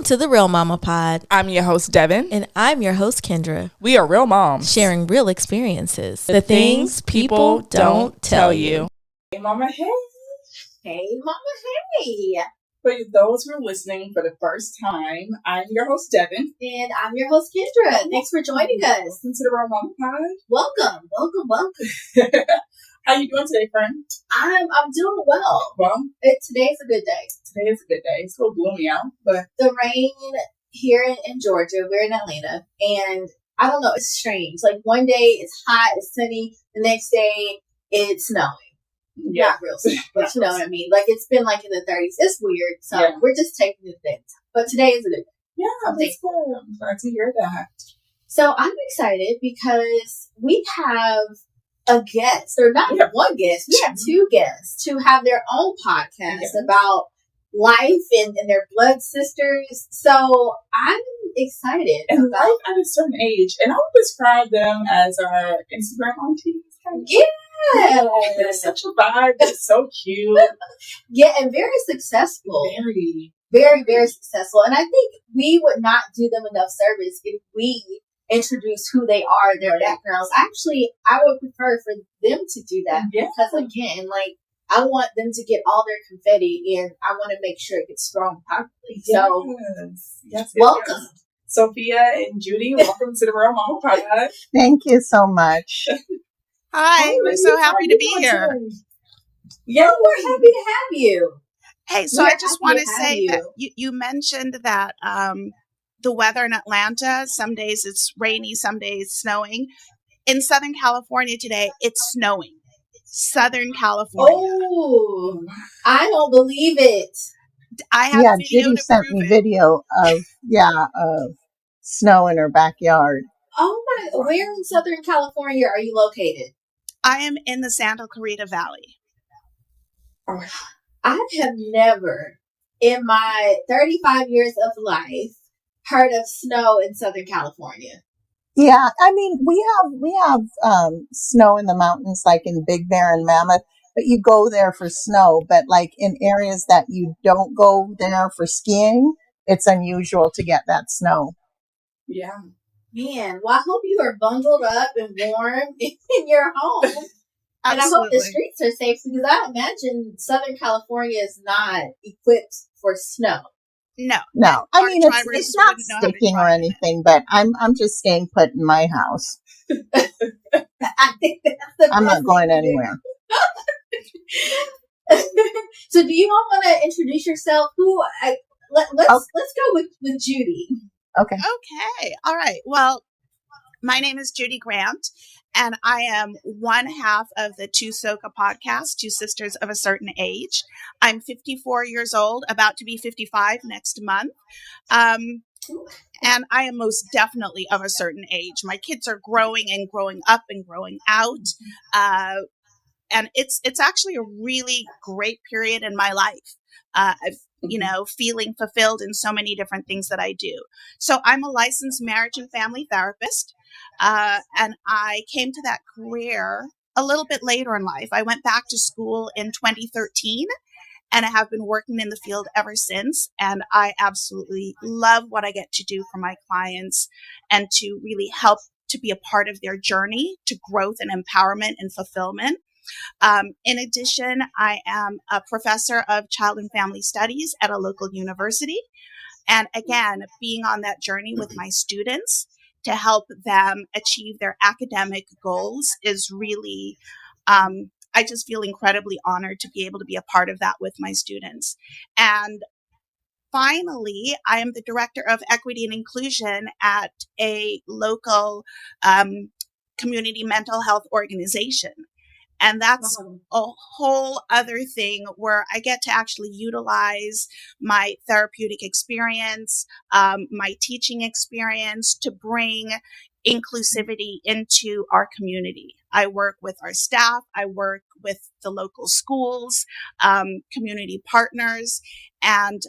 to the Real Mama Pod. I'm your host, Devin. And I'm your host, Kendra. We are real moms. Sharing real experiences. The things people don't tell you. Hey, Mama, hey. Hey, Mama, hey. For those who are listening for the first time, I'm your host, Devin. And I'm your host, Kendra. Thanks for joining us. Welcome to the Real Mama Pod. Welcome. How you doing today, friend? I'm doing well. Well, today's a good day. Today is a good day. It's a little gloomy out, but the rain here in Georgia, we're in Atlanta, and I don't know, it's strange. Like one day it's hot, it's sunny, the next day it's snowing. Yeah. Not real snow, but you know what I mean. Like it's been like in the 30s. It's weird, so we're just taking it day. But today is a good day. Yeah, that's cool. I'm glad to hear that. So I'm excited because we have a guest, or not one guest, we have two guests who have their own podcast about life and their blood sisters. So I'm excited. And life at a certain age. And I would describe them as our Instagram aunties. Yeah. They're such a vibe. They're so cute. Yeah, and very successful. Very. Very, very successful. And I think we would not do them enough service if we introduce who they are, their backgrounds. Actually, I would prefer for them to do that because, again, like, I want them to get all their confetti and I want to make sure it gets thrown properly. So, yes, welcome. Yes. Sophia and Judy, welcome to the Real Mama Pod. Thank you so much. Hi, we're so happy to be here. Yeah, we're happy to have you. Hey, so I just want to say that you mentioned that the weather in Atlanta, some days it's rainy, some days snowing. In Southern California today, it's snowing. Southern California. Oh, I don't believe it. I have video Judy to sent prove me it. video of snow in her backyard. Oh my! Where in Southern California are you located? I am in the Santa Clarita Valley. I have never, in my 35 years of life, heard of snow in Southern California. Yeah, I mean we have snow in the mountains, like in Big Bear and Mammoth, but you go there for snow. But like in areas that you don't go there for skiing, it's unusual to get that snow. Yeah. Man, well, I hope you are bundled up and warm in your home. And I hope the streets are safe because I imagine Southern California is not equipped for snow. No. I mean, it's not sticking or anything, but I'm just staying put in my house. I think that's I'm not going anywhere. So, do you all want to introduce yourself? Let's go with Judy. Okay. All right. Well, my name is Judy Grant, and I am one half of the Two Soka podcast, Two Sisters of a Certain Age. I'm 54 years old, about to be 55 next month. And I am most definitely of a certain age. My kids are growing and growing up and growing out. And it's actually a really great period in my life. Feeling fulfilled in so many different things that I do. So I'm a licensed marriage and family therapist. And I came to that career a little bit later in life. I went back to school in 2013 and I have been working in the field ever since. And I absolutely love what I get to do for my clients and to really help to be a part of their journey to growth and empowerment and fulfillment. In addition, I am a professor of child and family studies at a local university. And again, being on that journey with my students to help them achieve their academic goals is really, I just feel incredibly honored to be able to be a part of that with my students. And finally, I am the director of equity and inclusion at a local community mental health organization. And that's a whole other thing where I get to actually utilize my therapeutic experience, my teaching experience to bring inclusivity into our community. I work with our staff. I work with the local schools, community partners. And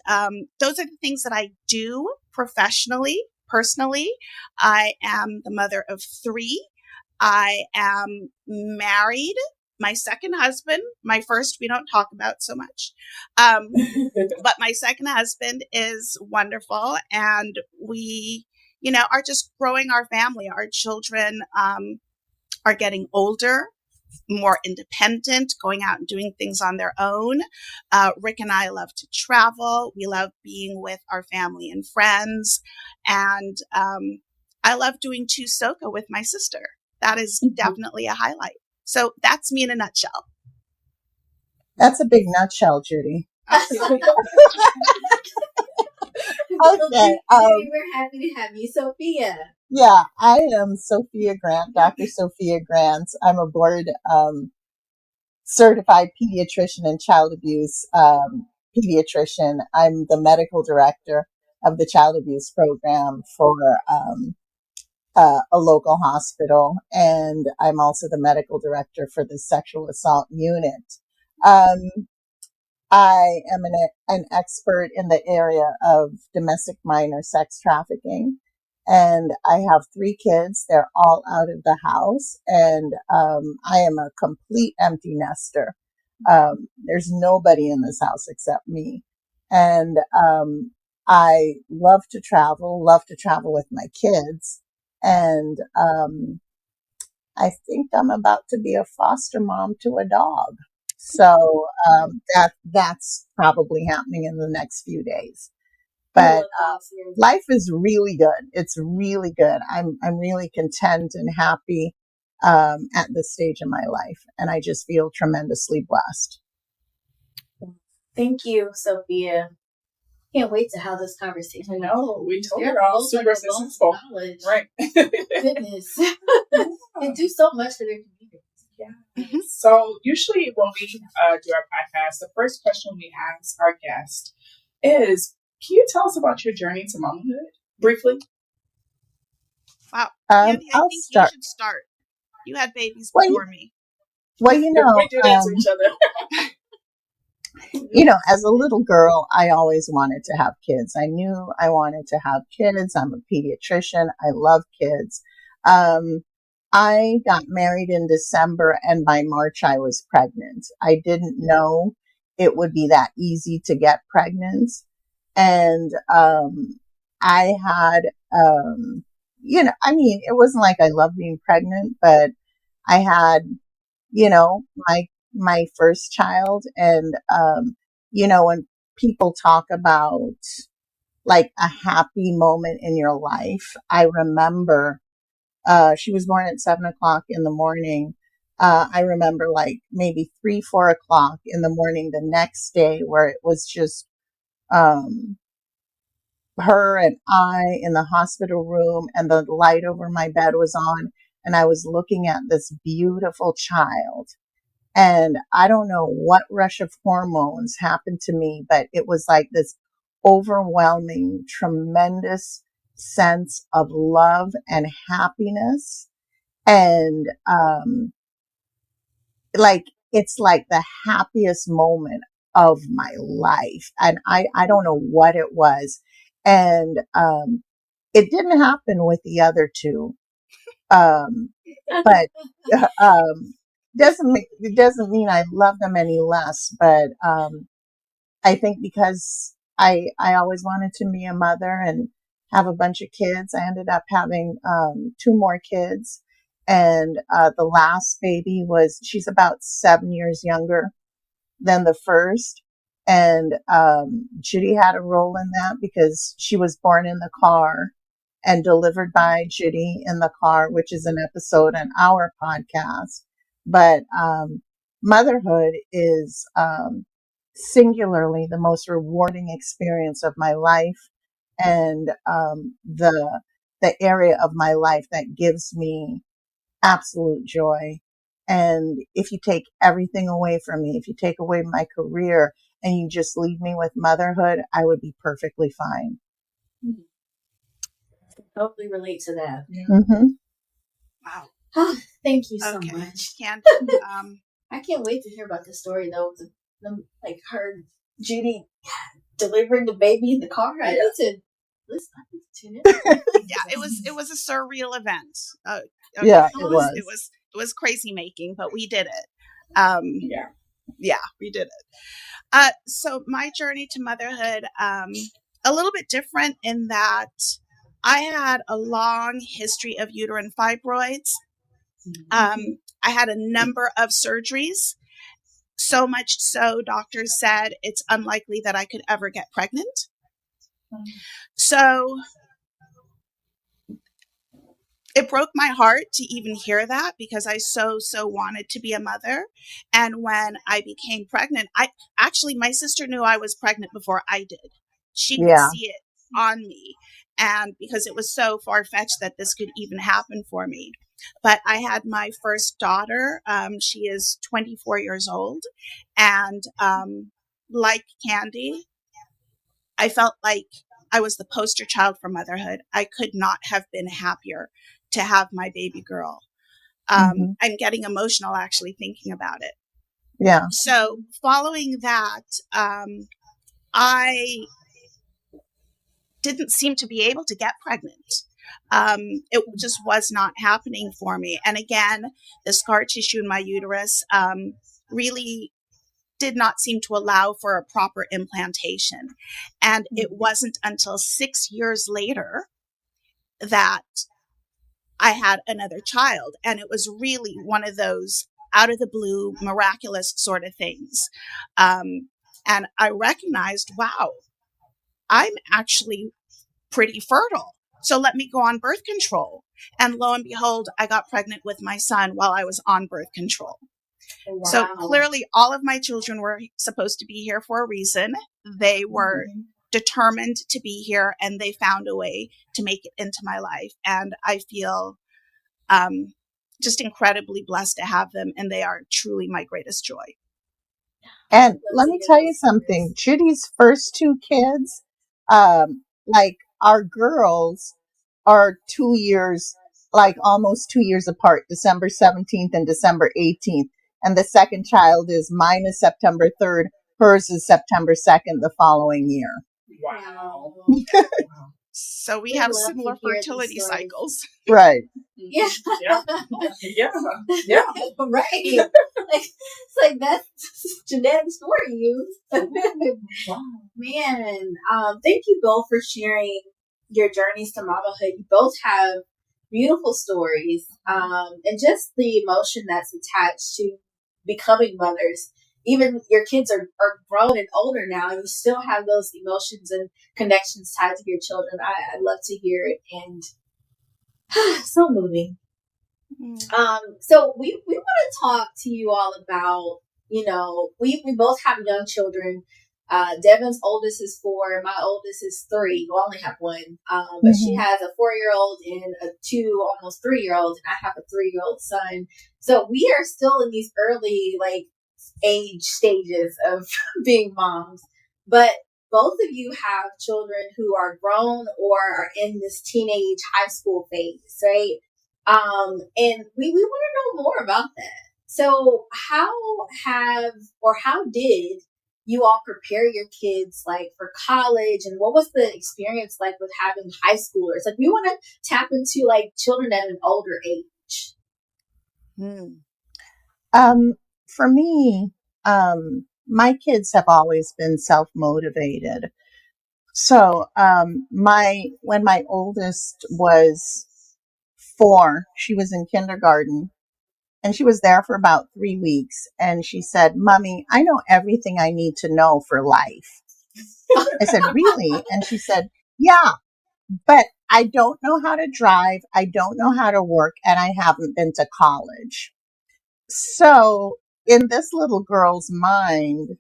those are the things that I do professionally. Personally, I am the mother of 3. I am married My second husband, my first, we don't talk about so much. But my second husband is wonderful, and we, are just growing our family. Our children are getting older, more independent, going out and doing things on their own. Rick and I love to travel. We love being with our family and friends. And I love doing Prosecco with my sister. That is definitely a highlight. So that's me in a nutshell. That's a big nutshell, Judy. Absolutely. Okay. Judy, we're happy to have you, Sophia. Yeah, I am Sophia Grant, Dr. Sophia Grant. I'm a board certified pediatrician and child abuse pediatrician. I'm the medical director of the child abuse program for a local hospital, and I'm also the medical director for the sexual assault unit. I am an expert in the area of domestic minor sex trafficking, and I have 3 kids. They're all out of the house, and I am a complete empty nester. There's nobody in this house except me, and I love to travel with my kids, and I think I'm about to be a foster mom to a dog. So that's probably happening in the next few days. But life is really good. It's really good. I'm really content and happy at this stage in my life, and I just feel tremendously blessed. Thank you, Sophia. Can't wait to have this conversation. I know, we told her all super successful. Right. Goodness. They do so much for their community. Yeah. So usually when we do our podcast, the first question we ask our guest is, can you tell us about your journey to motherhood briefly? Wow. Andy, I think you should start. You had babies before me. Well, we do that to each other. As a little girl, I always wanted to have kids. I knew I wanted to have kids. I'm a pediatrician. I love kids. I got married in December, and by March I was pregnant. I didn't know it would be that easy to get pregnant. And I had, it wasn't like I loved being pregnant, but I had, my first child. And, when people talk about like a happy moment in your life, I remember, she was born at 7:00 in the morning. I remember like maybe 3-4 o'clock in the morning the next day, where it was just, her and I in the hospital room, and the light over my bed was on, and I was looking at this beautiful child. And I don't know what rush of hormones happened to me, but it was like this overwhelming, tremendous sense of love and happiness. And, it's like the happiest moment of my life. And I don't know what it was. And, it didn't happen with the other 2. But, it doesn't mean I love them any less, but I think because I always wanted to be a mother and have a bunch of kids, I ended up having 2 more kids, and the last baby she's about 7 years younger than the first, and Judy had a role in that because she was born in the car and delivered by Judy in the car, which is an episode in our podcast. But motherhood is singularly the most rewarding experience of my life, and the area of my life that gives me absolute joy. And if you take everything away from me, if you take away my career and you just leave me with motherhood, I would be perfectly fine. Totally relate to that. Yeah. Mm-hmm. Wow. Oh, thank you so much. I can't wait to hear about the story though. Like her, Judy delivering the baby in the car. I need to listen. I need to tune in. Yeah, it was a surreal event. Yeah, it was. It was crazy making, but we did it. Yeah. Yeah, we did it. So my journey to motherhood, a little bit different in that I had a long history of uterine fibroids. I had a number of surgeries, so much so doctors said it's unlikely that I could ever get pregnant. So it broke my heart to even hear that because I so wanted to be a mother. And when I became pregnant, my sister knew I was pregnant before I did. She could Yeah. see it on me. And because it was so far-fetched that this could even happen for me. But I had my first daughter. She is 24 years old. And like Candy, I felt like I was the poster child for motherhood. I could not have been happier to have my baby girl. Mm-hmm. I'm getting emotional actually thinking about it. Yeah. So following that, I didn't seem to be able to get pregnant. It just was not happening for me. And again, the scar tissue in my uterus really did not seem to allow for a proper implantation. And it wasn't until 6 years later that I had another child. And it was really one of those out of the blue, miraculous sort of things. And I recognized, wow, I'm actually pretty fertile. So let me go on birth control. And lo and behold, I got pregnant with my son while I was on birth control. Wow. So clearly all of my children were supposed to be here for a reason. They were determined to be here and they found a way to make it into my life. And I feel just incredibly blessed to have them. And they are truly my greatest joy. And let me tell you something. Judy's first two kids, like our girls are 2 years, like almost 2 years apart, December 17th and December 18th. And the second child mine is September 3rd. Hers is September 2nd the following year. Wow. So we have similar fertility cycles. Right. Yeah. Yeah. Yeah. Right. It's like that's genetics for you. Wow. Man, thank you both for sharing your journeys to motherhood. You both have beautiful stories, and just the emotion that's attached to becoming mothers. Even your kids are grown and older now, and you still have those emotions and connections tied to your children. I love to hear it, and so moving. So we want to talk to you all about, we both have young children. Devin's oldest is 4. My oldest is 3. We only have one. But she has a 4-year-old and a 2, almost 3-year-old. And I have a 3-year-old son. So we are still in these early, age stages of being moms. But both of you have children who are grown or are in this teenage high school phase, right? And we want to know more about that. So how did you all prepare your kids for college, and what was the experience like with having high schoolers? We want to tap into children at an older age. For me, my kids have always been self-motivated. So, when my oldest was 4, she was in kindergarten and she was there for about 3 weeks. And she said, "Mommy, I know everything I need to know for life." I said, "Really?" And she said, "Yeah, but I don't know how to drive. I don't know how to work, and I haven't been to college." So in this little girl's mind,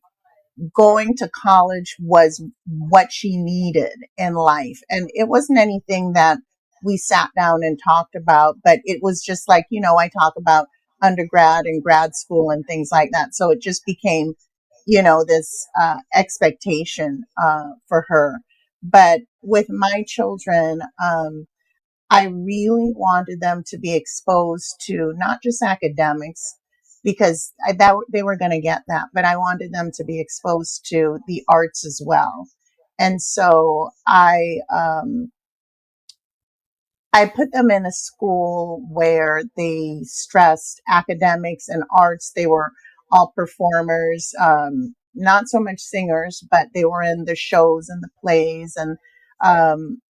going to college was what she needed in life. And it wasn't anything that we sat down and talked about, but it was just I talk about undergrad and grad school and things like that. So it just became, this expectation for her. But with my children, I really wanted them to be exposed to not just academics, because they were going to get that, but I wanted them to be exposed to the arts as well. And so I put them in a school where they stressed academics and arts. They were all performers, not so much singers, but they were in the shows and the plays. And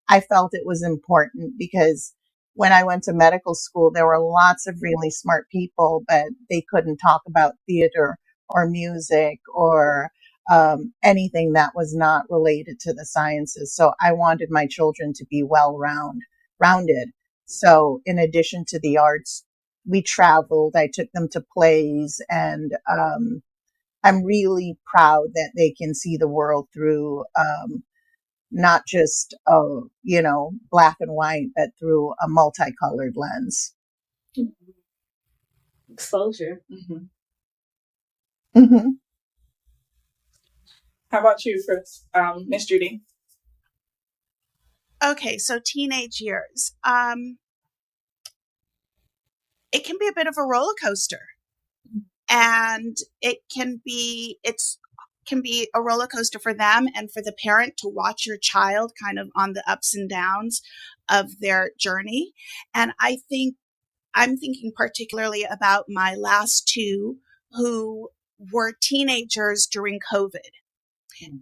I felt it was important because when I went to medical school, there were lots of really smart people, but they couldn't talk about theater or music or anything that was not related to the sciences. So I wanted my children to be rounded. So in addition to the arts, we traveled. I took them to plays, and I'm really proud that they can see the world through not just black and white, but through a multicolored lens. Exposure. Mm-hmm. How about you, first, Miss Judy? Okay, so teenage years. It can be a bit of a roller coaster, and it can be a roller coaster for them and for the parent to watch your child kind of on the ups and downs of their journey. And I'm thinking particularly about my last two who were teenagers during COVID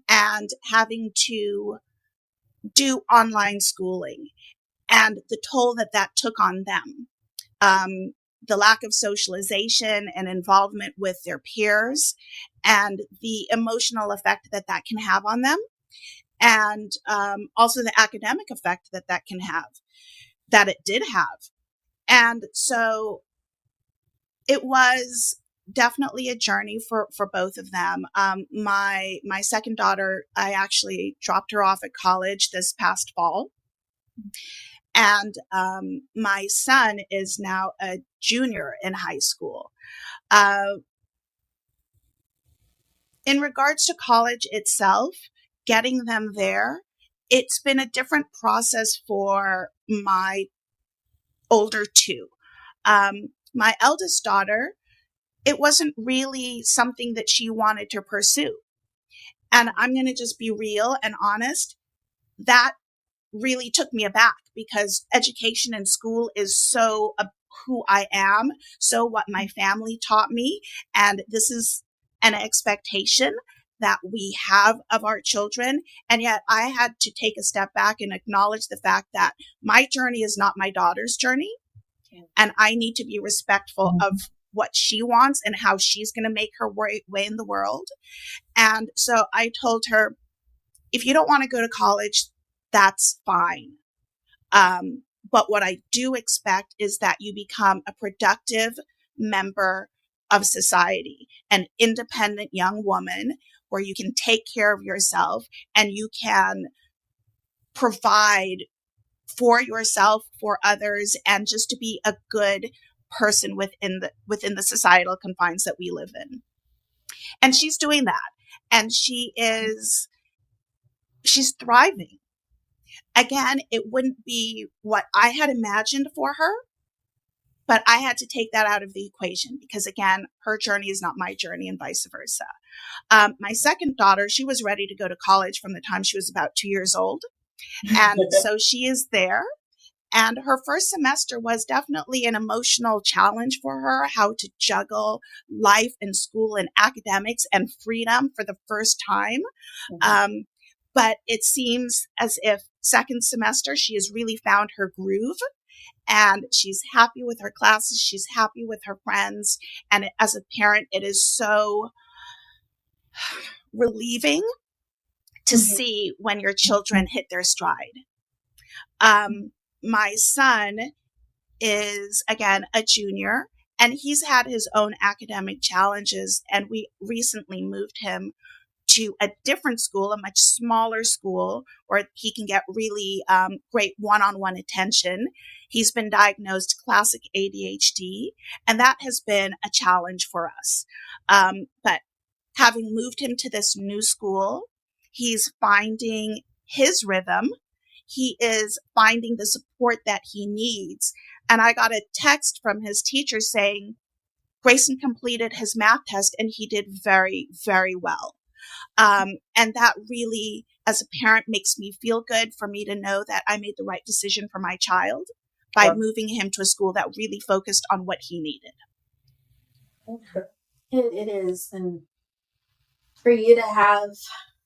and having to do online schooling and the toll that took on them. The lack of socialization and involvement with their peers and the emotional effect that can have on them. And also the academic effect that can have, that it did have. And so it was definitely a journey for both of them. My second daughter, I actually dropped her off at college this past fall. And my son is now a junior in high school. In regards to college itself, getting them there, it's been a different process for my older two. My eldest daughter, it wasn't really something that she wanted to pursue. And I'm going to just be real and honest. That really took me aback because education and school is so who I am, so what my family taught me. And this is an expectation that we have of our children. And yet I had to take a step back and acknowledge the fact that my journey is not my daughter's journey. And I need to be respectful of what she wants and how she's going to make her way in the world. And so I told her, if you don't want to go to college, that's fine. But what I do expect is that you become a productive member of society, an independent young woman where you can take care of yourself and you can provide for yourself, for others, and just to be a good person within the societal confines that we live in. And she's doing that. And she's thriving. Again, it wouldn't be what I had imagined for her, but I had to take that out of the equation because, again, her journey is not my journey and vice versa. My second daughter, she was ready to go to college from the time she was about 2 years old. And so she is there. And her first semester was definitely an emotional challenge for her, how to juggle life and school and academics and freedom for the first time. But it seems as if second semester, she has really found her groove and she's happy with her classes. She's happy with her friends. And as a parent, it is so relieving to see when your children hit their stride. My son is, again, a junior, and he's had his own academic challenges. And we recently moved him to a different school, a much smaller school where he can get really great one-on-one attention. He's been diagnosed classic ADHD, and that has been a challenge for us. But having moved him to this new school, he's finding his rhythm. He is finding the support that he needs. And I got a text from his teacher saying, Grayson completed his math test and he did very, very well. And that really, as a parent, makes me feel good for me to know that I made the right decision for my child by moving him to a school that really focused on what he needed. Okay. It is. And for you to have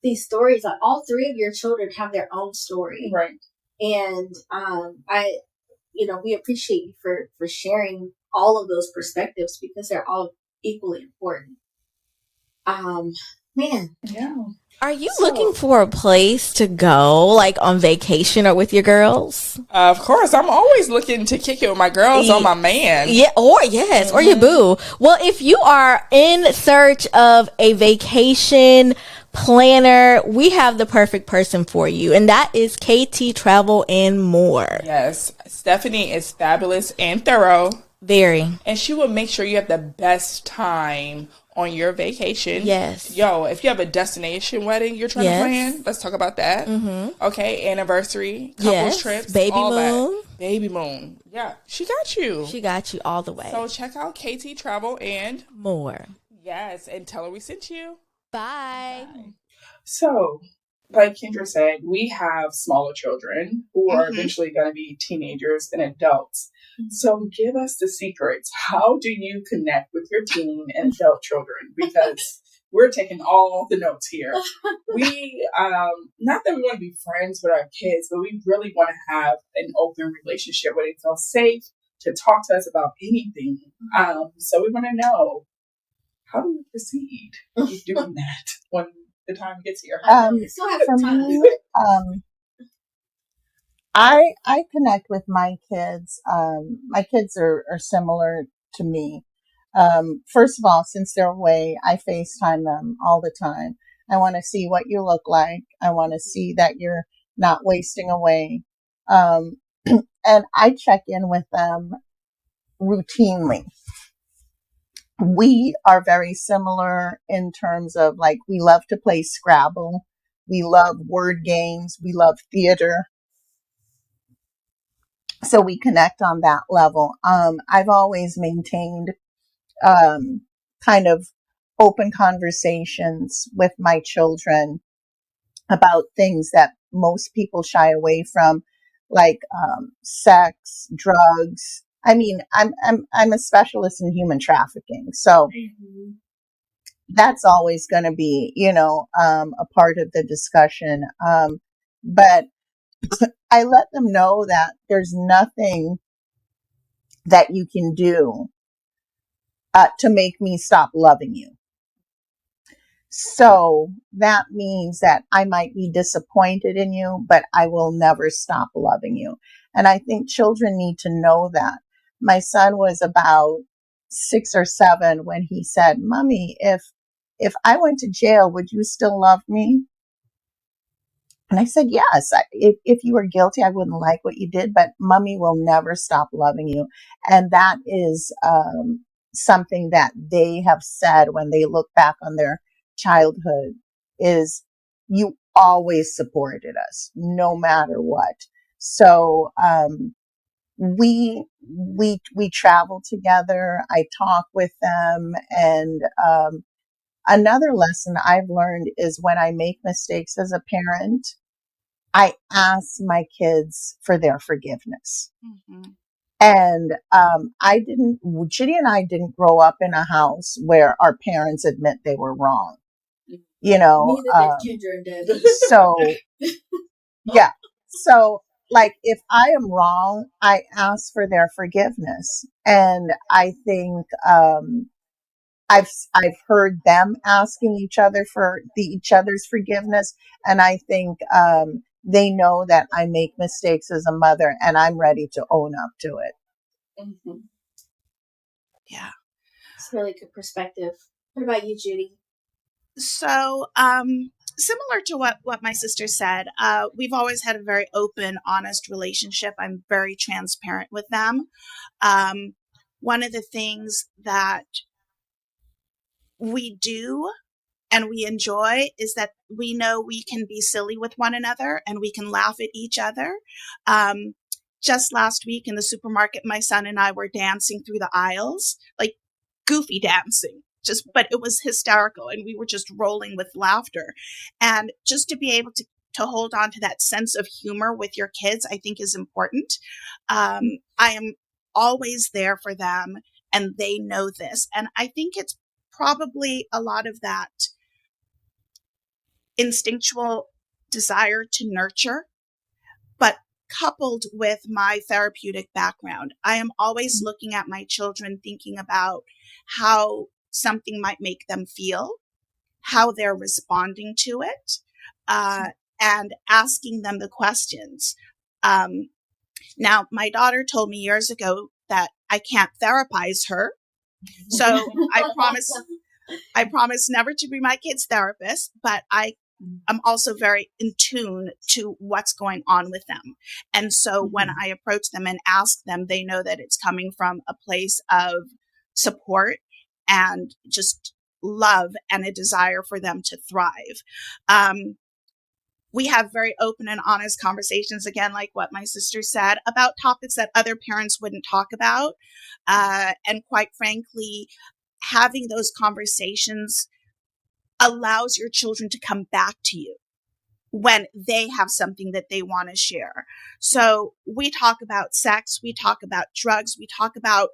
these stories, like all three of your children have their own story. Right. And we appreciate you for sharing all of those perspectives because they're all equally important. Man. Yeah. Are you looking for a place to go, like on vacation or with your girls? Of course, I'm always looking to kick it with my girls or my man. Yeah, or your boo. Well, if you are in search of a vacation planner, we have the perfect person for you, and that is KT Travel and More. Yes, Stephanie is fabulous and thorough. Very. And she will make sure you have the best time on your vacation. Yes. Yo, if you have a destination wedding you're trying to plan, let's talk about that. Mm-hmm. Okay, anniversary, couples trips, baby all moon. That. Baby moon. Yeah, she got you. She got you all the way. So check out KT Travel and More. Yes, and tell her we sent you. Bye. So, like Kendra said, we have smaller children who are eventually going to be teenagers and adults. So give us the secrets. How do you connect with your teen and adult children? Because we're taking all the notes here. We, not that we want to be friends with our kids, but we really want to have an open relationship where they feel safe to talk to us about anything. So we want to know, how do we proceed with doing that when the time gets here? For me, I connect with my kids. My kids are similar to me. First of all, since they're away, I FaceTime them all the time. I want to see what you look like. I want to see that you're not wasting away. And I check in with them routinely. We are very similar in terms of like, we love to play Scrabble. We love word games. We love theater. So we connect on that level. I've always maintained kind of open conversations with my children about things that most people shy away from, like sex, drugs. I mean, I'm a specialist in human trafficking, so that's always going to be, a part of the discussion. But I let them know that there's nothing that you can do to make me stop loving you. So that means that I might be disappointed in you, but I will never stop loving you. And I think children need to know that. My son was about 6 or 7 when he said, "Mommy, if I went to jail, would you still love me?" And I said, "Yes, if you were guilty, I wouldn't like what you did, but Mommy will never stop loving you." And that is something that they have said when they look back on their childhood, is you always supported us, no matter what. So we travel together. I talk with them, and another lesson I've learned is when I make mistakes as a parent, I ask my kids for their forgiveness. Mm-hmm. And Judy and I didn't grow up in a house where our parents admit they were wrong. Neither did Kendra and Debbie. So, yeah. So, like, if I am wrong, I ask for their forgiveness. And I think I've heard them asking each other for each other's forgiveness, and I think they know that I make mistakes as a mother, and I'm ready to own up to it. Mm-hmm. Yeah, it's really good perspective. What about you, Judy? So, similar to what my sister said, we've always had a very open, honest relationship. I'm very transparent with them. One of the things that we do and we enjoy is that we know we can be silly with one another and we can laugh at each other. Just last week in the supermarket, my son and I were dancing through the aisles, like goofy dancing, but it was hysterical and we were just rolling with laughter. And just to be able to hold on to that sense of humor with your kids, I think is important. I am always there for them and they know this. And I think it's probably a lot of that instinctual desire to nurture, but coupled with my therapeutic background. I am always looking at my children, thinking about how something might make them feel, how they're responding to it, and asking them the questions. Now, my daughter told me years ago that I can't therapize her. So I promise never to be my kid's therapist, but I'm also very in tune to what's going on with them. And so when I approach them and ask them, they know that it's coming from a place of support and just love and a desire for them to thrive. We have very open and honest conversations, again, like what my sister said, about topics that other parents wouldn't talk about. And quite frankly, having those conversations allows your children to come back to you when they have something that they want to share. So we talk about sex, we talk about drugs, we talk about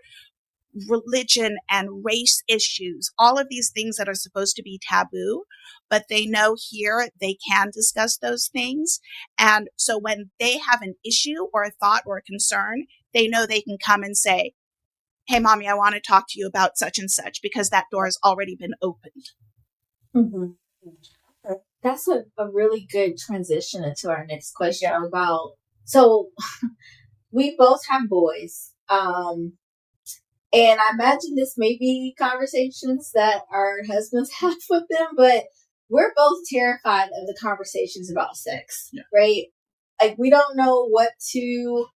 religion and race issues, all of these things that are supposed to be taboo, but they know here they can discuss those things. And so when they have an issue or a thought or a concern, they know they can come and say, hey, mommy, I want to talk to you about such and such, because that door has already been opened. That's a really good transition into our next question about, so we both have boys. And I imagine this may be conversations that our husbands have with them, but we're both terrified of the conversations about sex, right? Like, we don't know what to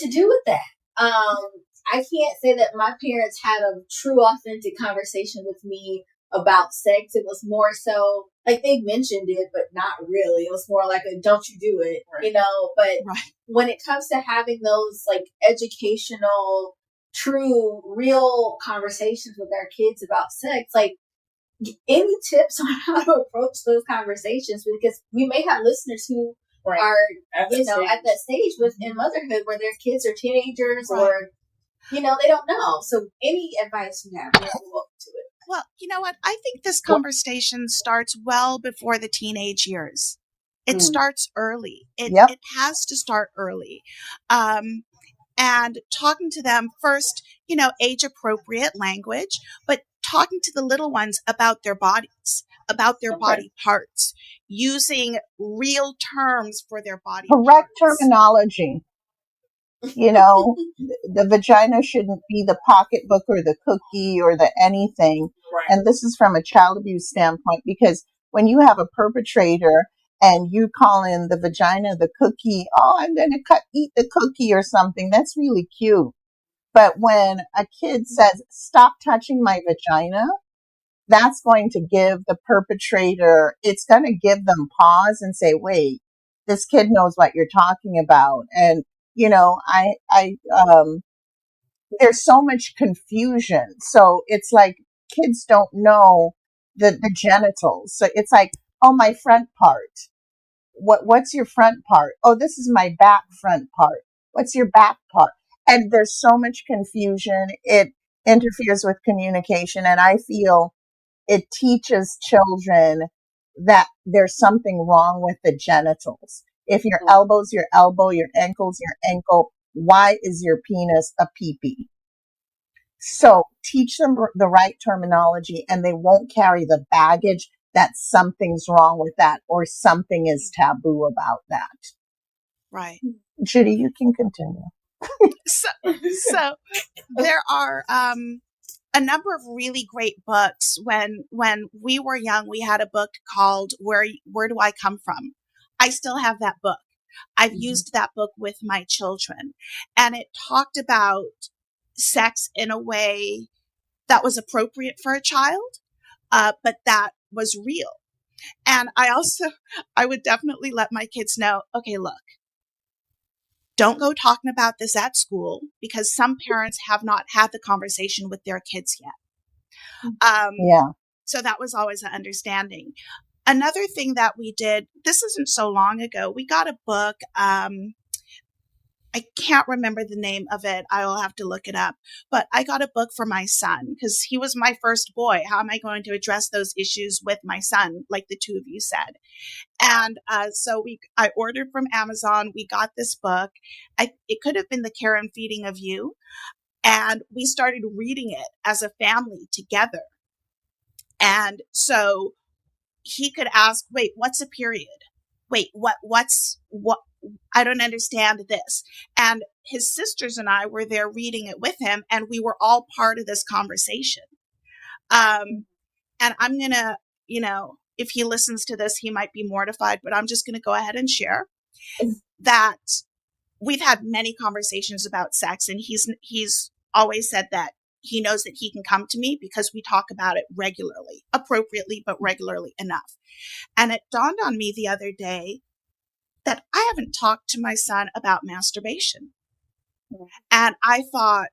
do with that. I can't say that my parents had a true, authentic conversation with me about sex. It was more so like they mentioned it, but not really. It was more like a don't you do it, you know? But when it comes to having those like educational, true, real conversations with our kids about sex, like any tips on how to approach those conversations? Because we may have listeners who are, at that stage within motherhood where their kids are teenagers or, they don't know. So any advice you have, we're welcome to it. Well, you know what? I think this conversation starts well before the teenage years. It starts early. It has to start early. And talking to them first, age appropriate language, but talking to the little ones about their bodies, about their body parts, using real terms for their body Correct parts. Terminology. The vagina shouldn't be the pocketbook or the cookie or the anything. And this is from a child abuse standpoint, because when you have a perpetrator and you call in the vagina the cookie, oh, I'm going to eat the cookie or something, that's really cute. But when a kid says, stop touching my vagina, that's going to give the perpetrator, it's going to give them pause and say, wait, this kid knows what you're talking about. And, there's so much confusion. So it's like kids don't know the genitals. So it's like, oh, my front part. What's your front part? Oh, this is my back front part. What's your back part? And there's so much confusion. It interferes with communication. And I feel it teaches children that there's something wrong with the genitals. If your elbow's your elbow, your ankle's your ankle, why is your penis a pee-pee? So teach them the right terminology and they won't carry the baggage that something's wrong with that or something is taboo about that. Right. Judy, you can continue. So there are a number of really great books. When we were young, we had a book called Where Do I Come From? I still have that book. I've used that book with my children, and it talked about sex in a way that was appropriate for a child, but that was real. And I would definitely let my kids know, okay, look, don't go talking about this at school, because some parents have not had the conversation with their kids yet. So that was always an understanding. Another thing that we did, this isn't so long ago, we got a book, and I can't remember the name of it. I will have to look it up. But I got a book for my son because he was my first boy. How am I going to address those issues with my son, like the two of you said? And so I ordered from Amazon. We got this book. It could have been The Care and Feeding of You. And we started reading it as a family together. And so he could ask, wait, what's a period? Wait, what? I don't understand this. And his sisters and I were there reading it with him, and we were all part of this conversation. And I'm going to, if he listens to this, he might be mortified, but I'm just going to go ahead and share that we've had many conversations about sex, and he's always said that he knows that he can come to me because we talk about it regularly, appropriately, but regularly enough. And it dawned on me the other day that I haven't talked to my son about masturbation. And I thought,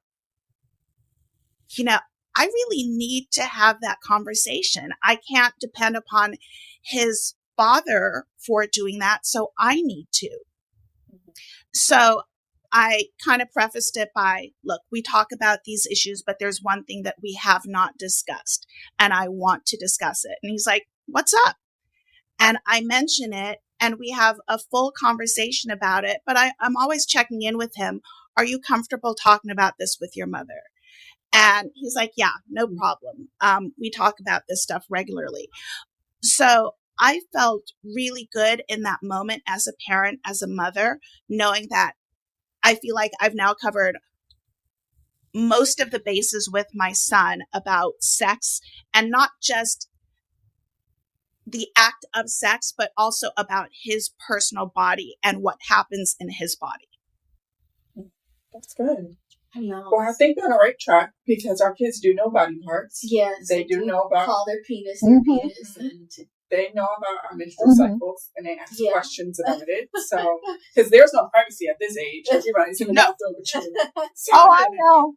I really need to have that conversation. I can't depend upon his father for doing that, so I need to. So I kind of prefaced it by, look, we talk about these issues, but there's one thing that we have not discussed, and I want to discuss it. And he's like, what's up? And I mention it, and we have a full conversation about it, but I'm always checking in with him. Are you comfortable talking about this with your mother? And he's like, yeah, no problem. We talk about this stuff regularly. So I felt really good in that moment as a parent, as a mother, knowing that I feel like I've now covered most of the bases with my son about sex, and not just the act of sex, but also about his personal body and what happens in his body. That's good. I know. Well, I think they're on the right track because our kids do know body parts. Yes. They do know about... Call their penis their penis. And they know about our menstrual cycles, and they ask questions about it. So, because there's no privacy at this age. Everybody's in the bathroom with you. So, I know.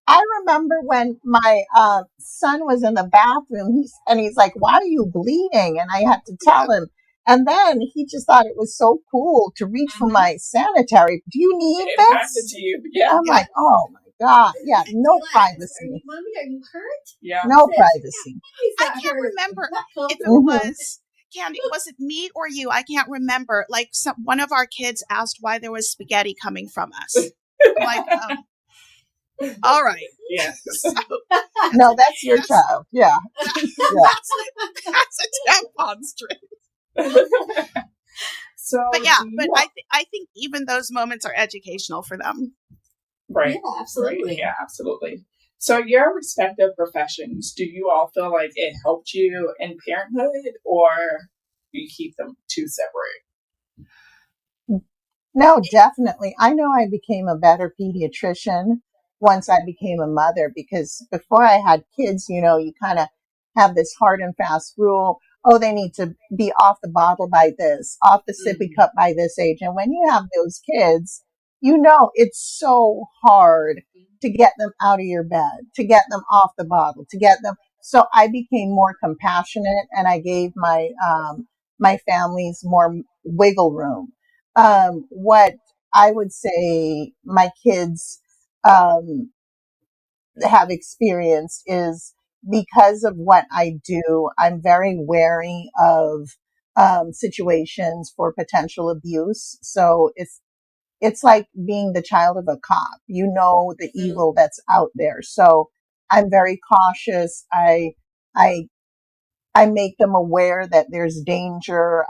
I remember when my son was in the bathroom, he's like, why are you bleeding? And I had to tell him. And then he just thought it was so cool to reach for my sanitary. Do you need it this? passed it to you. Yeah. I'm like, oh my God. Yeah, no privacy. Mommy, are you hurt? Yeah. No privacy. I can't remember if it was, Candy, was it me or you? I can't remember. Like one of our kids asked why there was spaghetti coming from us. I'm like, all right. Yeah. So, no, that's your child. Yeah. That's a tampon string. So, but yeah, but I think even those moments are educational for them. Right. Yeah, absolutely. Right. Yeah, absolutely. So your respective professions, do you all feel like it helped you in parenthood, or you keep them two separate? No, definitely. I know I became a better pediatrician once I became a mother, because before I had kids, you kind of have this hard and fast rule. Oh, they need to be off the bottle by this, off the sippy cup by this age. And when you have those kids, it's so hard to get them out of your bed, to get them off the bottle, to get them. So I became more compassionate, and I gave my families more wiggle room. What I would say my kids have experienced is, because of what I do, I'm very wary of situations for potential abuse. So it's like being the child of a cop. The evil that's out there. So I'm very cautious. I make them aware that there's danger.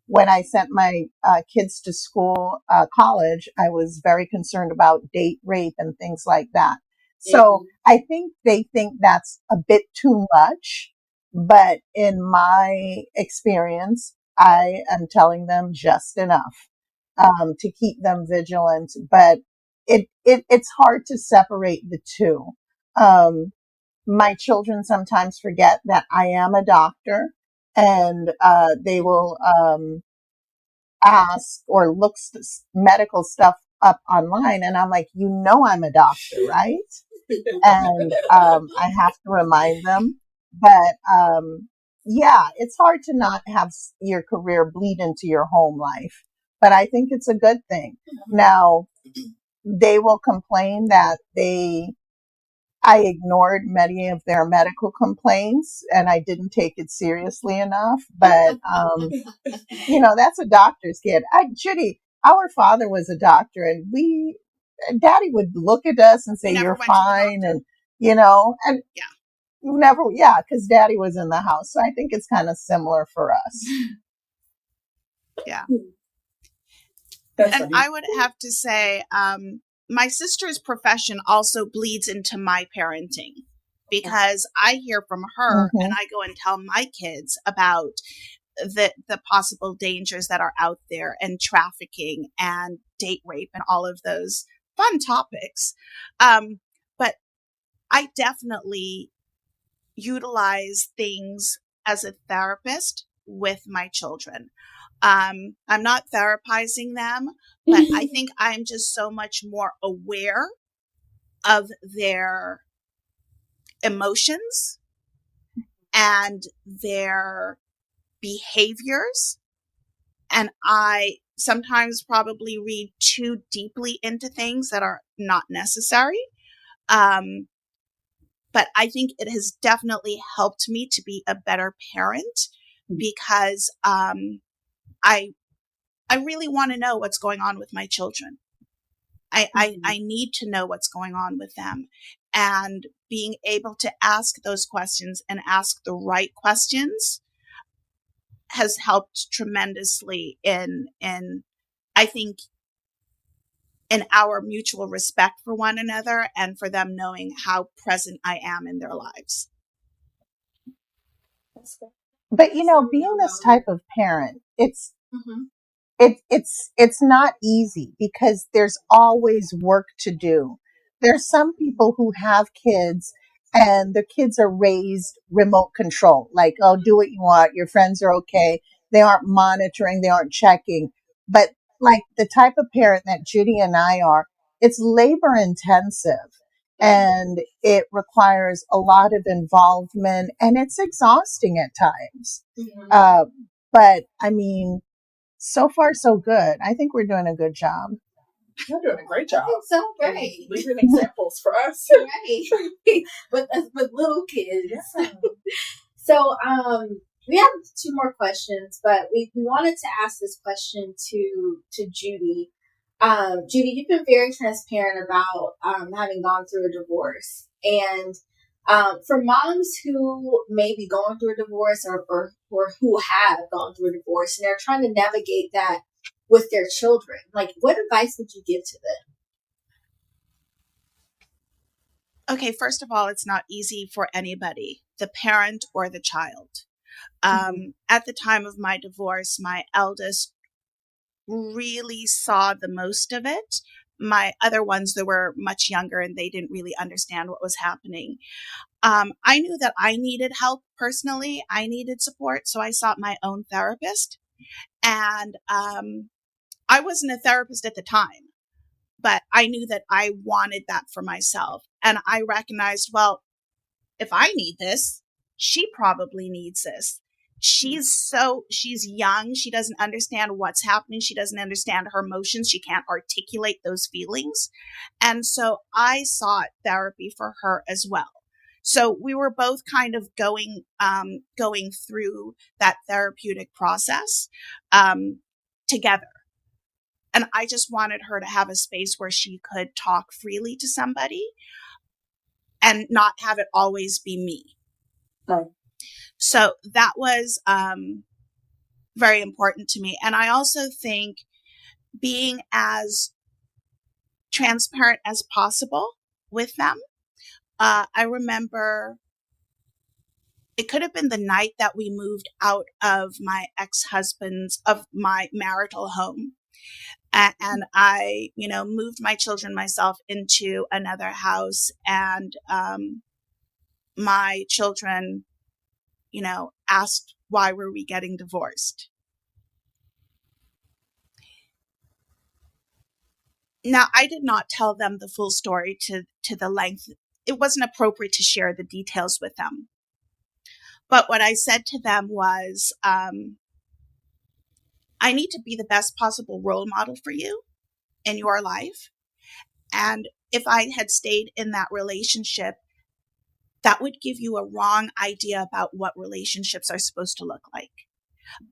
When I sent my kids to school, college, I was very concerned about date rape and things like that. So I think they think that's a bit too much, but in my experience, I am telling them just enough to keep them vigilant. But it's hard to separate the two. My children sometimes forget that I am a doctor, and they will ask or look medical stuff up online, and I'm like, I'm a doctor, right? And I have to remind them. But yeah, it's hard to not have your career bleed into your home life. but I think it's a good thing. Now, they will complain that I ignored many of their medical complaints and I didn't take it seriously enough. But, that's a doctor's kid. Judy, our father was a doctor, and Daddy would look at us and say, never "You're went to the fine." doctor. And Yeah. never, yeah, because Daddy was in the house. So I think it's kind of similar for us. Yeah. That's And funny. I would have to say, my sister's profession also bleeds into my parenting, because I hear from her and I go and tell my kids about the possible dangers that are out there, and trafficking and date rape and all of those fun topics. But I definitely utilize things as a therapist with my children. I'm not therapizing them, but I think I'm just so much more aware of their emotions and their behaviors. And I sometimes probably read too deeply into things that are not necessary. But I think it has definitely helped me to be a better parent, because I really want to know what's going on with my children. I need to know what's going on with them, and being able to ask those questions and ask the right questions has helped tremendously in I think in our mutual respect for one another, and for them knowing how present I am in their lives. But being this type of parent, it's not easy because there's always work to do. There's some people who have kids and the kids are raised remote control, like, oh, do what you want, your friends are okay. They aren't monitoring, they aren't checking. But like the type of parent that Judy and I are, it's labor intensive and it requires a lot of involvement and it's exhausting at times. But I mean, so far, so good. I think we're doing a good job. You're doing a great job. So great. Leaving examples for us. Right. with little kids. Yeah. So, we have 2 more questions, but we wanted to ask this question to Judy. Judy, you've been very transparent about having gone through a divorce, and for moms who may be going through a divorce or who have gone through a divorce and they're trying to navigate that with their children, like, what advice would you give to them? Okay, first of all, it's not easy for anybody, the parent or the child. At the time of my divorce, my eldest really saw the most of it. My other ones, they were much younger and they didn't really understand what was happening. I knew that I needed help personally. I needed support. So I sought my own therapist. And I wasn't a therapist at the time, but I knew that I wanted that for myself. And I recognized, well, if I need this, she probably needs this. She's young. She doesn't understand what's happening. She doesn't understand her emotions. She can't articulate those feelings. And so I sought therapy for her as well. So we were both kind of going through that therapeutic process together. And I just wanted her to have a space where she could talk freely to somebody and not have it always be me. Right. So that was very important to me. And I also think being as transparent as possible with them. I remember it could have been the night that we moved out of my my marital home. And I, moved my children myself into another house, and my children, asked why were we getting divorced. Now, I did not tell them the full story to the length. It wasn't appropriate to share the details with them. But what I said to them was, I need to be the best possible role model for you in your life. And if I had stayed in that relationship, that would give you a wrong idea about what relationships are supposed to look like.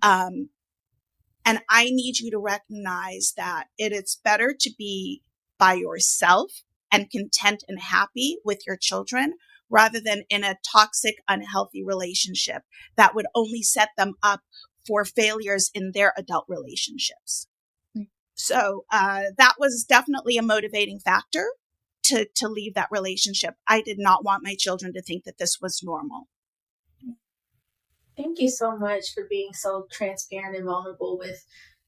And I need you to recognize that it's better to be by yourself and content and happy with your children rather than in a toxic, unhealthy relationship that would only set them up for failures in their adult relationships. So that was definitely a motivating factor to leave that relationship. I did not want my children to think that this was normal. Thank you so much for being so transparent and vulnerable with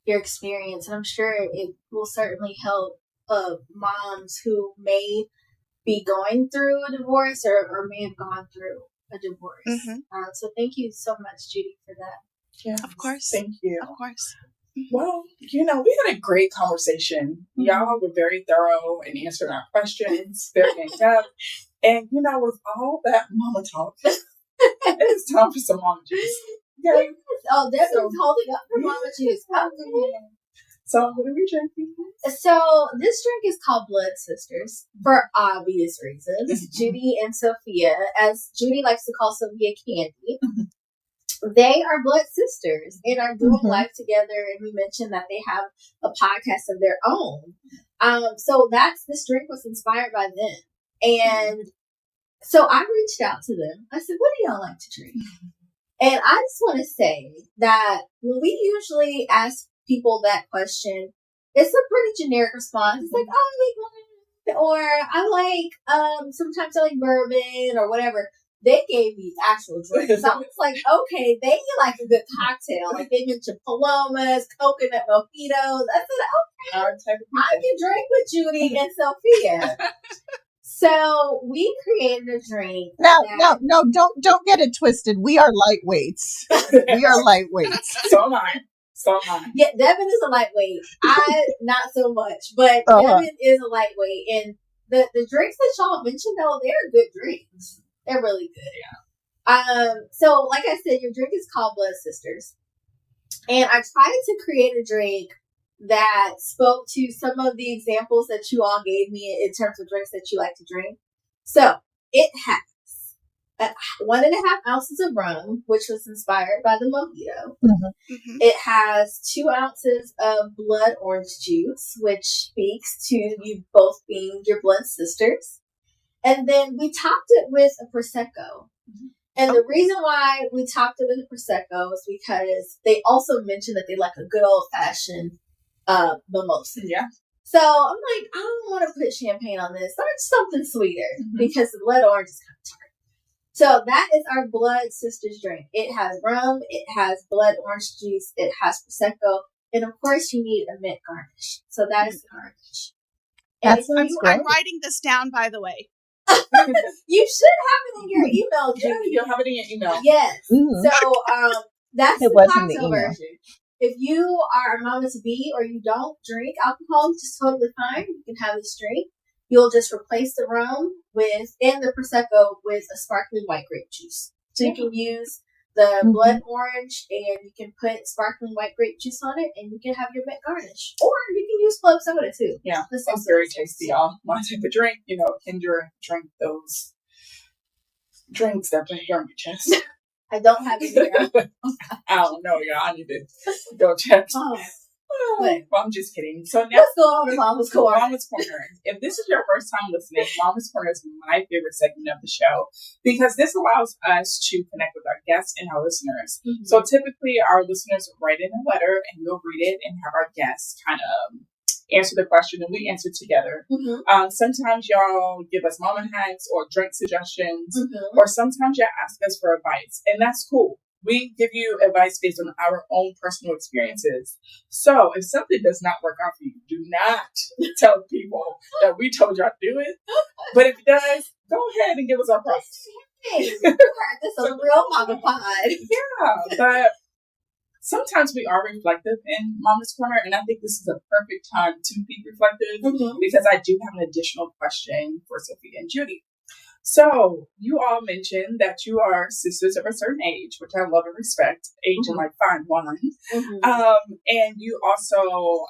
your experience. And I'm sure it will certainly help moms who may be going through a divorce or may have gone through a divorce. Mm-hmm. So thank you so much, Judy, for that. Yeah, of course. Thank you. Of course. Well, we had a great conversation. Mm-hmm. Y'all were very thorough in answering our questions, very in-depth. And, with all that mama talk, it is time for some mama juice. Okay? Oh, Debbie's holding up for mama juice. Okay. So, what are we drinking? So, this drink is called Blood Sisters for obvious reasons. Mm-hmm. Judy and Sophia, as Judy likes to call Sophia Candy, they are blood sisters and are doing life together. And we mentioned that they have a podcast of their own. So this drink was inspired by them. And so I reached out to them. I said, what do y'all like to drink? And I just want to say that when we usually ask people that question, it's a pretty generic response. It's like, oh, I like wine, or I like, sometimes I like bourbon or whatever. They gave me actual drinks. I was like, okay, they like a good cocktail. Like they mentioned Palomas, coconut mojitos. I said, okay, I can drink with Judy and Sophia. So we created a drink. No, don't get it twisted. We are lightweights. We are lightweights. So am I. Yeah, Devin is a lightweight. I not so much, but Devin is a lightweight. And the drinks that y'all mentioned, though, they're good drinks. They're really good. Yeah. So like I said, your drink is called Blood Sisters. And I tried to create a drink that spoke to some of the examples that you all gave me in terms of drinks that you like to drink. So it has 1.5 ounces of rum, which was inspired by the mojito. Mm-hmm. It has 2 ounces of blood orange juice, which speaks to you both being your blood sisters. And then we topped it with a Prosecco. Mm-hmm. And the reason why we topped it with a Prosecco is because they also mentioned that they like a good old-fashioned mimosa. Yeah. So I'm like, I don't want to put champagne on this. Let's something sweeter because the blood orange is kind of tart. So that is our Blood Sisters drink. It has rum, it has blood orange juice, it has Prosecco, and of course you need a mint garnish. So that is the garnish. I'm writing this down, by the way. You should have it in your email, Judy. Yeah, you'll have it in your email. Yes. Mm-hmm. So that's the cocktail version. If you are a mama to be or you don't drink alcohol, which is totally fine, you can have this drink. You'll just replace the rum and the Prosecco with a sparkling white grape juice. So you can use the blood orange and you can put sparkling white grape juice on it and you can have your mint garnish. Or you can use club soda too. Yeah, it's very tasty, y'all. My type of drink, Kendra drink those drinks that play here on your chest. I don't have it here. I don't know, y'all. I need to go check. Well, I'm just kidding. So now, let's go on to Mama's Corner. Mama's Corner. If this is your first time listening, Mama's Corner is my favorite segment of the show because this allows us to connect with our guests and our listeners. Mm-hmm. So typically, our listeners write in a letter and we'll read it and have our guests kind of answer the question and we answer together. Mm-hmm. Sometimes y'all give us mama hacks or drink suggestions, or sometimes y'all ask us for advice, and that's cool. We give you advice based on our own personal experiences. So if something does not work out for you, do not tell people that we told y'all to do it. But if it does, go ahead and give us our props. This is a real mama pod. Yeah, but sometimes we are reflective in Mama's Corner, and I think this is a perfect time to be reflective because I do have an additional question for Sophia and Judy. So you all mentioned that you are sisters of a certain age, which I love and respect, age and like fine wine. And you also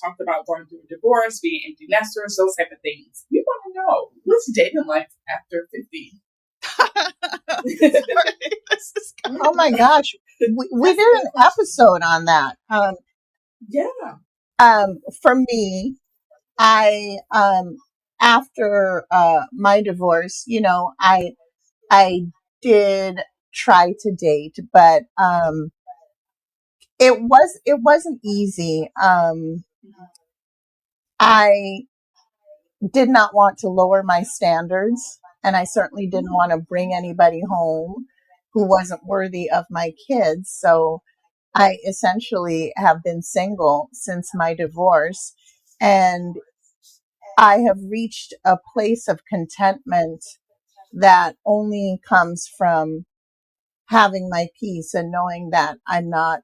talked about going through a divorce, being empty nesters, those type of things. We want to know, what's dating life after 50? Oh my gosh, we did an episode on that. For me, I after my divorce, I did try to date, but it wasn't easy. I did not want to lower my standards, and I certainly didn't want to bring anybody home who wasn't worthy of my kids. So I essentially have been single since my divorce, and I have reached a place of contentment that only comes from having my peace and knowing that I'm not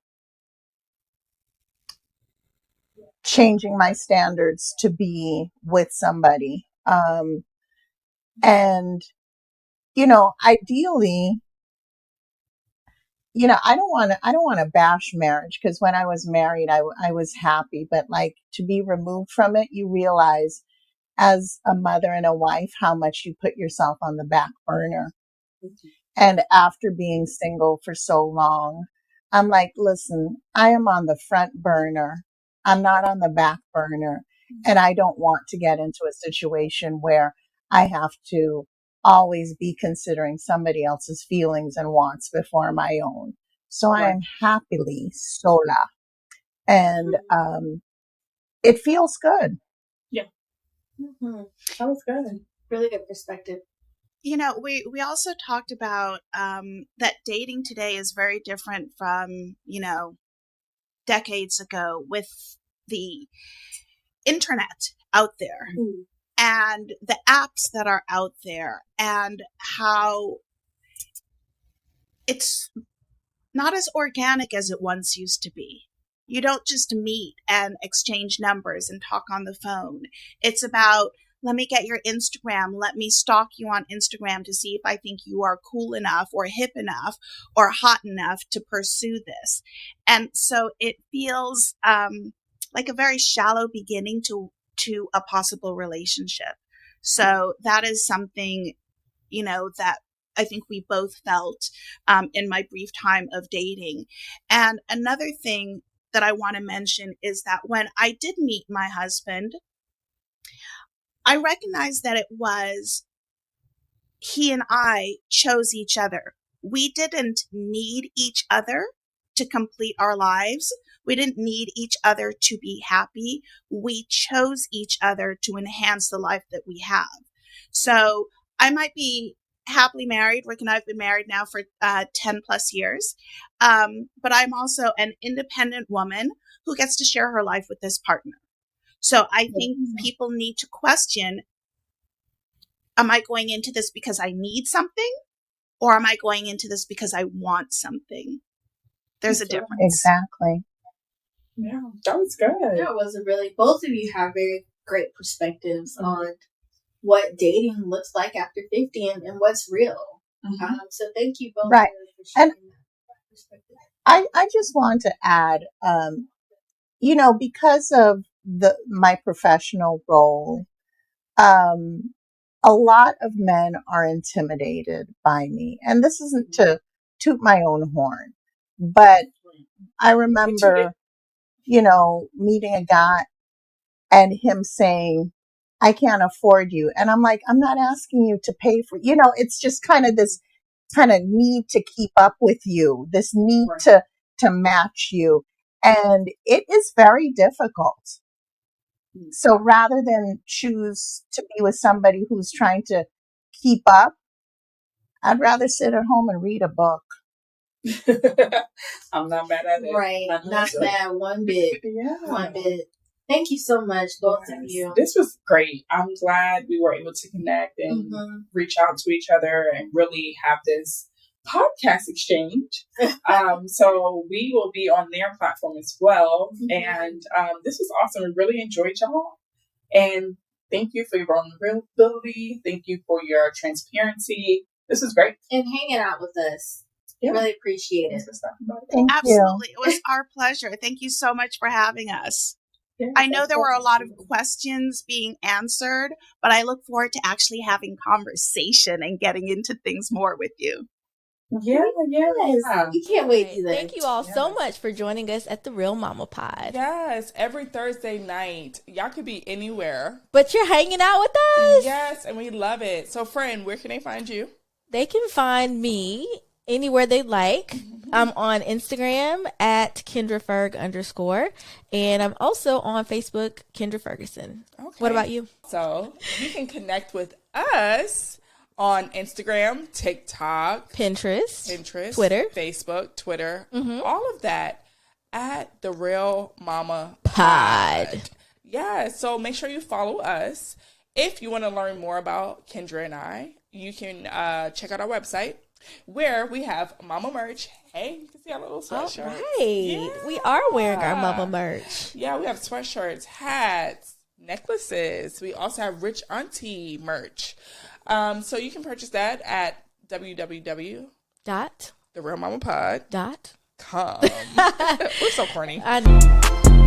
changing my standards to be with somebody. And, ideally, I don't want to bash marriage, because when I was married, I was happy, but like, to be removed from it, you realize as a mother and a wife how much you put yourself on the back burner. And after being single for so long, I'm like, listen, I am on the front burner. I'm not on the back burner. And I don't want to get into a situation where I have to always be considering somebody else's feelings and wants before my own. So I am happily sola. And it feels good. Yeah. That was good. Really good perspective. We also talked about that dating today is very different from, decades ago, with the internet out there and the apps that are out there, and how it's not as organic as it once used to be. You don't just meet and exchange numbers and talk on the phone. It's about, let me get your Instagram. Let me stalk you on Instagram to see if I think you are cool enough or hip enough or hot enough to pursue this. And so it feels like a very shallow beginning to a possible relationship. So that is something, that I think we both felt in my brief time of dating. And another thing that I want to mention is that when I did meet my husband, I recognized that it was he and I chose each other. We didn't need each other to complete our lives. We didn't need each other to be happy. We chose each other to enhance the life that we have. So I might be happily married. Rick and I have been married now for 10 plus years. But I'm also an independent woman who gets to share her life with this partner. So I think people need to question, am I going into this because I need something, or am I going into this because I want something? There's a difference. Exactly. Yeah, that was good. That was both of you have very great perspectives on what dating looks like after 50 and what's real. So thank you both for sharing that perspective. I just want to add, because of my professional role, a lot of men are intimidated by me. And this isn't to toot my own horn, but I remember, meeting a guy and him saying, I can't afford you. And I'm like, I'm not asking you to pay for, it's just kind of this kind of need to keep up with you, this need to match you. And it is very difficult. So rather than choose to be with somebody who's trying to keep up, I'd rather sit at home and read a book. I'm not mad at it. Right. Not mad one bit. Yeah. One bit. Thank you so much, both of you. This was great. I'm glad we were able to connect and reach out to each other and really have this podcast exchange. So we will be on their platform as well. And this was awesome. We really enjoyed y'all. And Thank you for your vulnerability. Thank you for your transparency. This is great. And hanging out with us. Yeah. Really appreciate it. Thanks for stopping by. Thank Absolutely. It was our pleasure. Thank you so much for having us. Yeah, I know there were a lot of questions being answered, but I look forward to actually having conversation and getting into things more with you. Yeah. We can't wait to this. Thank you all so much for joining us at the Real Mama Pod. Yes, every Thursday night. Y'all could be anywhere. But you're hanging out with us. Yes, and we love it. So, friend, where can they find you? They can find me anywhere they like. I'm on Instagram at KendraFerg _. And I'm also on Facebook, Kendra Ferguson. Okay. What about you? So, you can connect with us on Instagram, TikTok, Pinterest, Twitter, Facebook, Twitter, all of that at The Real Mama Pod. Yeah, so make sure you follow us. If you want to learn more about Kendra and I, you can check out our website where we have Mama merch. Hey, you can see our little sweatshirts. All right. Yeah. We are wearing our Mama merch. Yeah, we have sweatshirts, hats, necklaces. We also have Rich Auntie merch. So you can purchase that at www.therealmamapod.com. We're so corny. I know.